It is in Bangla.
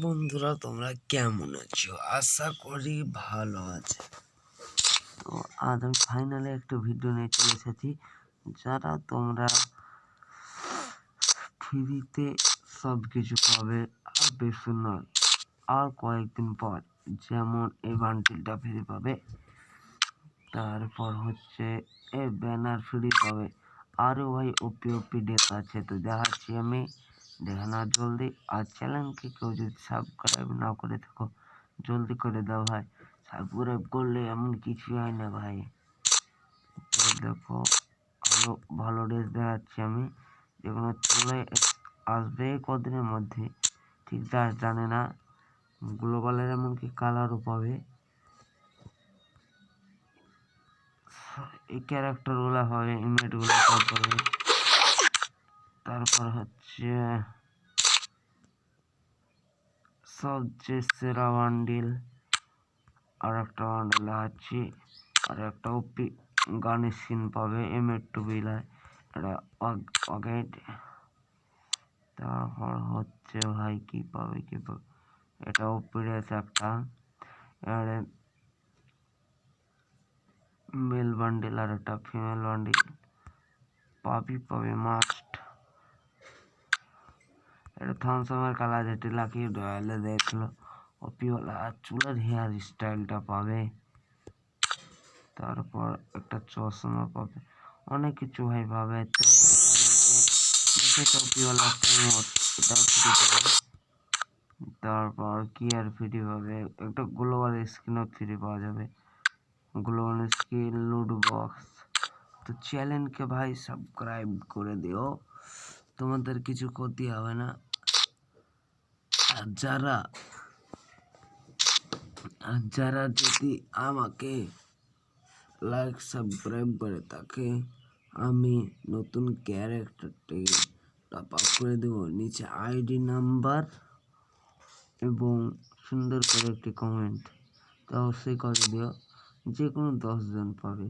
বন্ধুরা, তোমরা কেমন আছো? আশা করি ভালো আছে। তো আজ আমি ফাইনালি একটা ভিডিও নিয়ে চলে এসেছি। যারা তোমরা ফ্রিতে সব কিছু পাবে, আর বেশি নয়, আর কয়েকদিন পর। যেমন এই বান্ডিলটা ফ্রি পাবে, তারপর হচ্ছে এই ব্যানার ফ্রি পাবে, আরও ভাই ওপি ডেট আছে। তো দেখাচ্ছি আমি, দেখে নাও জলদি। আর চ্যানেলকে কেউ যদি সাবস্ক্রাইব না করে থাকো, জলদি করে দাও ভাই। সাবস্ক্রাইব করলে এমন কিছু হয় না ভাই। তো দেখো, আরও ভালো ড্রেস দেখাচ্ছি আমি, যেগুলো চলে আসবে কদিনের মধ্যে, ঠিক জানে না। গ্লোবালের এমনকি কালারও পাবে। এই ক্যারেক্টারগুলো হবে, ইমেজগুলো সব পাবে। তারপর হচ্ছে সবচেয়ে সেরা বান্ডিল, আর একটা বান্ডিল আছে, আর একটা ওপি গানের সিন পাবে, M82 বিলায় এটা অগেট। তারপর হচ্ছে ভাই কি পাবে, এটা ওপি ড্রেস একটা, মেল বান্ডিল আর একটা ফিমেল বান্ডিল পাবে মাস্ট। এটা থমসমের কালার, যেটি লাকি রয়্যালে দেখলো ওপিওলা। আর চুলের হেয়ার স্টাইলটা পাবে। তারপর একটা চশমা পাবে, অনেক কিছু ভাই পাবে। তো ওপিওলা একটা ইমোট, এটাও ফ্রি পাবে। তারপর কি আর ফ্রি পাবে, একটা গ্লোবাল স্ক্রিনও ফ্রি পাওয়া যাবে, গ্লোবাল স্ক্রিন, লুট বক্স। তো চ্যানেলকে ভাই সাবস্ক্রাইব করে দিও, তোমাদের কিছু ক্ষতি হবে না। আর যারা যদি আমাকে লাইক সাবস্ক্রাইব করে তাকে আমি নতুন ক্যারেক্টারটি টপ আপ করে দেবো। নিচে আইডি নাম্বার এবং সুন্দর করে একটি কমেন্ট তো অবশ্যই করে দিও, যে কোনো 10 জন পাবে।